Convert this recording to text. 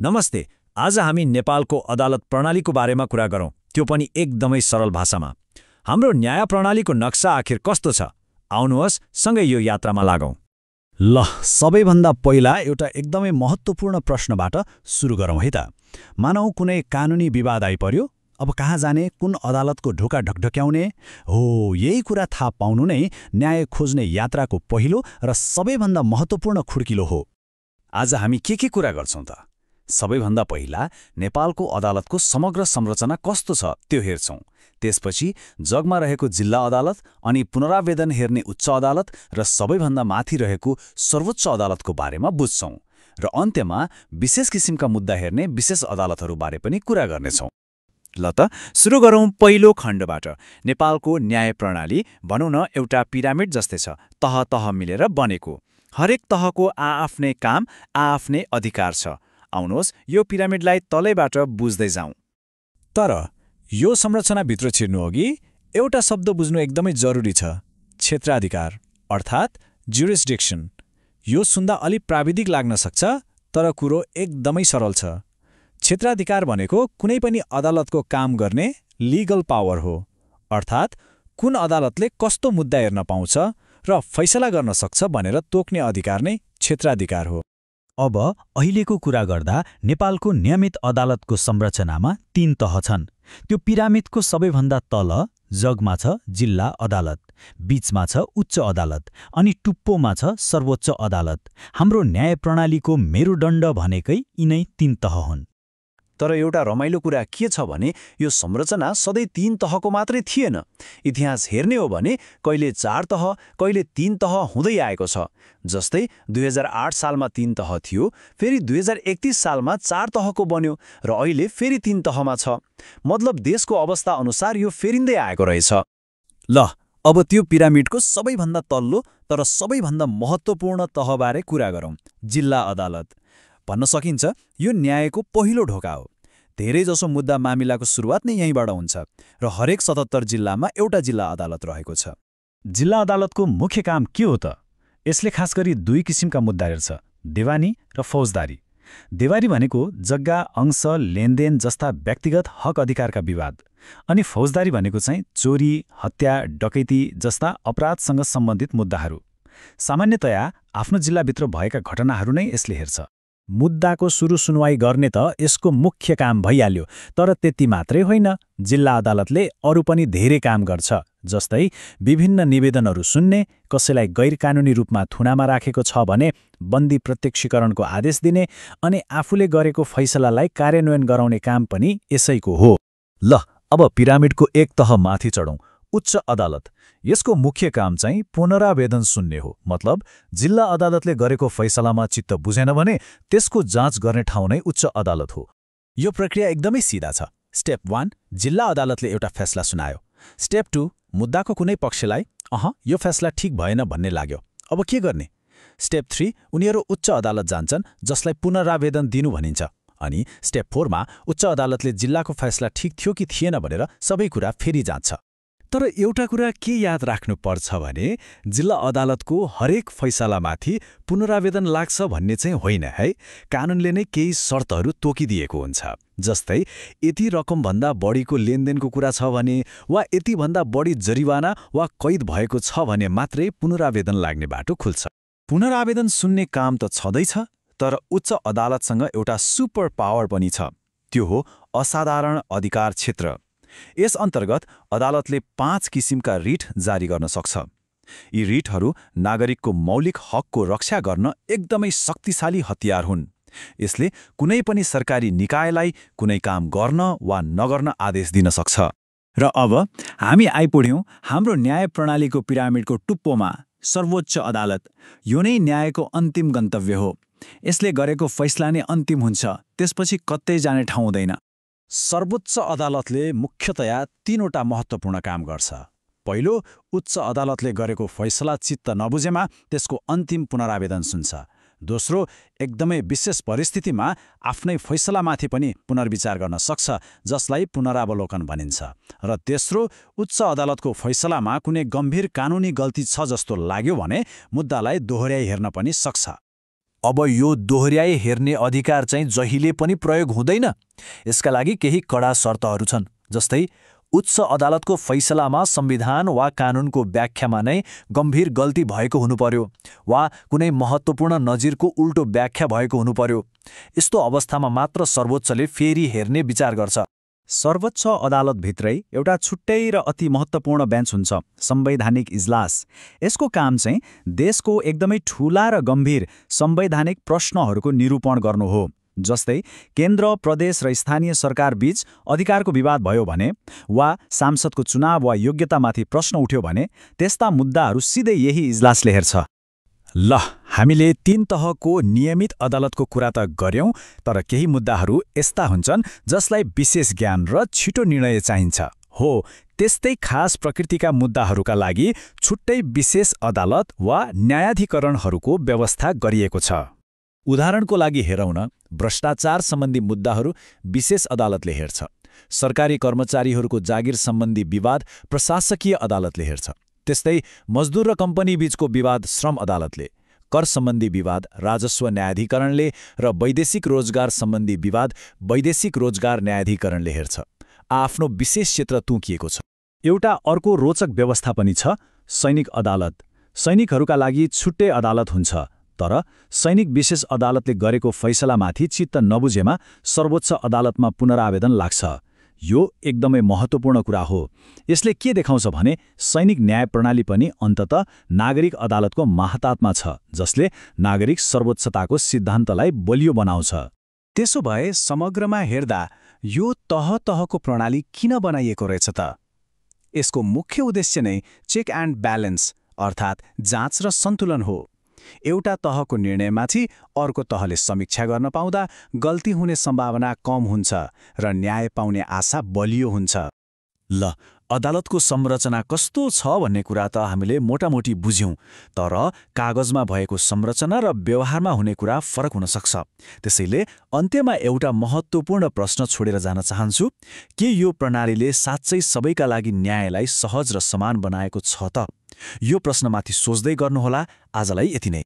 नमस्ते। आज हामी नेपालको अदालत प्रणालीको बारेमा कुरा गरौँ, त्यो पनि एकदमै सरल भाषामा। हाम्रो न्याय प्रणालीको नक्सा आखिर कस्तो छ? आउनुहोस् सँगै यो यात्रामा लागौँ। ल, सबैभन्दा पहिला एउटा एकदमै महत्त्वपूर्ण प्रश्नबाट सुरु गरौँ है त। मानौ कुनै कानुनी विवाद आइपर्यो, अब कहाँ जाने, कुन अदालतको ढोका ढकढक्याउने हो, यही कुरा थाहा पाउनु नै न्याय खोज्ने यात्राको पहिलो र सबैभन्दा महत्त्वपूर्ण खुड्किलो हो। आज हामी के कुरा गर्छौँ त? सबैभन्दा पहिला नेपालको अदालतको समग्र संरचना कस्तो छ त्यो हेर्छौँ। त्यसपछि जगमा रहेको जिल्ला अदालत, अनि पुनरावेदन हेर्ने उच्च अदालत र सबैभन्दा माथि रहेको सर्वोच्च अदालतको बारेमा बुझ्छौँ। र अन्त्यमा विशेष किसिमका मुद्दा हेर्ने विशेष अदालतहरूबारे पनि कुरा गर्नेछौँ। ल त सुरु गरौँ पहिलो खण्डबाट। नेपालको न्याय प्रणाली भनौँ न एउटा पिरामिड जस्तै छ, तह तह मिलेर बनेको। हरेक तहको आआफ्नै काम, आआफ्नै अधिकार छ। आउनुहोस् यो पिरामिडलाई तलैबाट बुझ्दै जाउँ। तर यो संरचनाभित्र छिर्नुअघि एउटा शब्द बुझ्नु एकदमै जरुरी छ, क्षेत्राधिकार अर्थात् ज्युरिसडिक्सन। यो सुन्दा अलि प्राविधिक लाग्न सक्छ, तर कुरो एकदमै सरल छ। क्षेत्राधिकार भनेको कुनै पनि अदालतको काम गर्ने लिगल पावर हो, अर्थात् कुन अदालतले कस्तो मुद्दा हेर्न पाउँछ र फैसला गर्न सक्छ भनेर तोक्ने अधिकार नै क्षेत्राधिकार हो। अब अहिलेको कुरा गर्दा नेपालको नियमित अदालतको संरचनामा 3 तह छन्। त्यो पिरामिडको सबैभन्दा तल जगमा छ जिल्ला अदालत, बीचमा छ उच्च अदालत अनि टुप्पोमा छ सर्वोच्च अदालत। हाम्रो न्याय प्रणालीको मेरुदण्ड भनेकै यिनै 3 तह हुन्। तर एउटा रमाइलो कुरा के छ भने यो संरचना सधैँ 3 तहको मात्रै थिएन। इतिहास हेर्ने हो भने कहिले 4 तह, कहिले 3 तह हुँदै आएको छ। जस्तै 2008 सालमा 3 तह थियो, फेरि 2031 सालमा 4 तहको बन्यो र अहिले फेरि 3 तहमा छ। मतलब देशको अवस्था अनुसार यो फेरिँदै आएको रहेछ। ल, अब त्यो पिरामिडको सबैभन्दा तल्लो तर सबैभन्दा महत्त्वपूर्ण तहबारे कुरा गरौँ, जिल्ला अदालत। भन्न सकिन्छ यो न्यायको पहिलो ढोका हो। धेरैजसो मुद्दा मामिलाको सुरुवात नै यहीँबाट हुन्छ र हरेक 77 जिल्लामा एउटा जिल्ला अदालत रहेको छ। जिल्ला अदालतको मुख्य काम के हो त? यसले खास गरी 2 किसिमका मुद्दा हेर्छ, देवानी र फौजदारी। देवानी भनेको जग्गा, अंश, लेनदेन जस्ता व्यक्तिगत हक अधिकारका विवाद, अनि फौजदारी भनेको चाहिँ चोरी, हत्या, डकैती जस्ता अपराधसँग सम्बन्धित मुद्दाहरू। सामान्यतया आफ्नो जिल्लाभित्र भएका घटनाहरू नै यसले हेर्छ। मुद्दाको सुरु सुनवाई गर्ने त यसको मुख्य काम भइहाल्यो, तर त्यति मात्रै होइन, जिल्ला अदालतले अरू पनि धेरै काम गर्छ। जस्तै विभिन्न निवेदनहरू सुन्ने, कसैलाई गैरकानुनी रूपमा थुनामा राखेको छ भने बन्दी प्रत्यक्षीकरणको आदेश दिने, अनि आफूले गरेको फैसलालाई कार्यान्वयन गराउने काम पनि यसैको हो। ल, अब पिरामिडको एक तह माथि चढौँ, उच्च अदालत। यसको मुख्य काम चाहिँ पुनरावेदन सुन्ने हो। मतलब जिल्ला अदालतले गरेको फैसलामा चित्त बुझेन भने त्यसको जाँच गर्ने ठाउँ नै उच्च अदालत हो। यो प्रक्रिया एकदमै सिधा छ। स्टेप 1, जिल्ला अदालतले एउटा फैसला सुनायो। स्टेप 2, मुद्दाको कुनै पक्षलाई यो फैसला ठिक भएन भन्ने लाग्यो, अब के गर्ने? स्टेप 3, उनीहरू उच्च अदालत जान्छन्, जसलाई पुनरावेदन दिनु भनिन्छ। अनि स्टेप 4 मा उच्च अदालतले जिल्लाको फैसला ठिक थियो कि थिएन भनेर सबै कुरा फेरि जाँच्छ। तर एउटा कुरा के याद राख्नु पर्छ भने जिल्ला अदालतको हरेक फैसलामाथि पुनरावेदन लाग्छ भन्ने चाहिँ होइन है। कानुनले नै केही शर्तहरू तोकिदिएको हुन्छ। जस्तै यति रकमभन्दा बढीको लेनदेनको कुरा छ भने, वा यतिभन्दा बढी जरिवाना वा कैद भएको छ भने मात्रै पुनरावेदन लाग्ने बाटो खुल्छ। पुनरावेदन सुन्ने काम त छँदैछ, तर उच्च अदालतसँग एउटा सुपर पावर पनि छ, त्यो हो असाधारण अधिकार क्षेत्र। यस अन्तर्गत अदालतले 5 किसिमका रिट जारी गर्न सक्छ। यी रिटहरू नागरिकको मौलिक हकको रक्षा गर्न एकदमै शक्तिशाली हतियार हुन्। यसले कुनै पनि सरकारी निकायलाई कुनै काम गर्न वा नगर्न आदेश दिन सक्छ। र अब हामी आइपुग्यौँ हाम्रो न्याय प्रणालीको पिरामिडको टुप्पोमा, सर्वोच्च अदालत। यो नै न्यायको अन्तिम गन्तव्य हो। यसले गरेको फैसला नै अन्तिम हुन्छ, त्यसपछि कतै जाने ठाउँ हुँदैन। सर्वोच्च अदालतले मुख्यतया 3वटा महत्त्वपूर्ण काम गर्छ। पहिलो, उच्च अदालतले गरेको फैसला चित्त नबुझेमा त्यसको अन्तिम पुनरावेदन सुन्छ। दोस्रो, एकदमै विशेष परिस्थितिमा आफ्नै फैसलामाथि पनि पुनर्विचार गर्न सक्छ, जसलाई पुनरावलोकन भनिन्छ। र तेस्रो, उच्च अदालतको फैसलामा कुनै गम्भीर कानुनी गल्ती छ जस्तो लाग्यो भने मुद्दालाई दोहोर्याई हेर्न पनि सक्छ। अब यो दोहोर्याई हेर्ने अधिकार चाहिँ जहिले पनि प्रयोग हुँदैन। यसका लागि केही कडा शर्तहरू छन्, जस्तै उच्च अदालतको फैसलामा संविधान वा कानुनको व्याख्यामा नै गम्भीर गल्ती भएको हुनुपर्यो वा कुनै महत्त्वपूर्ण नजिरको उल्टो व्याख्या भएको हुनुपर्यो। यस्तो अवस्थामा मात्र सर्वोच्चले फेरि हेर्ने विचार गर्छ। सर्वोच्च अदालतभित्रै एउटा छुट्टै र अति महत्त्वपूर्ण बेन्च हुन्छ, संवैधानिक इजलास। यसको काम चाहिँ देशको एकदमै ठूला र गम्भीर संवैधानिक प्रश्नहरूको निरूपण गर्नु हो। जस्तै केन्द्र, प्रदेश र स्थानीय सरकार बीच अधिकारको विवाद भयो भने वा सांसदको चुनाव वा योग्यतामाथि प्रश्न उठ्यो भने त्यस्ता मुद्दाहरू सिधै यही इजलासले हेर्छ। ल, हामीले 3 तहको नियमित अदालतको कुरा त गर्यौं, तर केही मुद्दाहरू यस्ता हुन्छन् जसलाई विशेष ज्ञान र छिटो निर्णय चाहिन्छ। हो, त्यस्तै खास प्रकृतिका मुद्दाहरूका लागि छुट्टै विशेष अदालत वा न्यायाधिकरणहरूको व्यवस्था गरिएको छ। उदाहरणको लागि हेरौँ न, भ्रष्टाचार सम्बन्धी मुद्दाहरू विशेष अदालतले हेर्छ। सरकारी कर्मचारीहरूको जागिर सम्बन्धी विवाद प्रशासकीय अदालतले हेर्छ। त्यस्तै मजदुर र कम्पनी बीचको विवाद श्रम अदालतले, कर सम्बन्धी विवाद राजस्व न्यायाधिकरणले र वैदेशिक रोजगार सम्बन्धी विवाद वैदेशिक रोजगार न्यायाधिकरणले हेर्छ। आफ्नो विशेष क्षेत्र तोकिएको छ। एउटा अर्को रोचक व्यवस्था पनि छ, सैनिक अदालत। सैनिकहरूका लागि छुट्टै अदालत हुन्छ, तर सैनिक विशेष अदालतले गरेको फैसलामाथि चित्त नबुझेमा सर्वोच्च अदालतमा पुनरावेदन लाग्छ। यो एकदमै महत्त्वपूर्ण कुरा हो। यसले के देखाउँछ भने सैनिक न्याय प्रणाली पनि अन्ततः नागरिक अदालतको माहतातमा छ, जसले नागरिक सर्वोच्चताको सिद्धान्तलाई बलियो बनाउँछ। त्यसो भए समग्रमा हेर्दा यो तह-तहको प्रणाली किन बनाइएको रहेछ त? यसको मुख्य उद्देश्य नै चेक एन्ड ब्यालेन्स अर्थात् जाँच र सन्तुलन हो। एउटा तहको निर्णयमाथि अर्को तहले समीक्षा गर्न पाउँदा गल्ती हुने सम्भावना कम हुन्छ र न्याय पाउने आशा बलियो हुन्छ। ल, अदालतको संरचना कस्तो छ भन्ने कुरा त हामीले मोटामोटी बुझ्यौं, तर कागजमा भएको संरचना र व्यवहारमा हुने कुरा फरक हुन सक्छ। त्यसैले अन्त्यमा एउटा महत्त्वपूर्ण प्रश्न छोडेर जान चाहन्छु, के यो प्रणालीले साँच्चै सबैका लागि न्यायलाई सहज र समान बनाएको छ त? यो प्रश्नमाथि सोच्दै गर्नुहोला। आजलाई यति नै।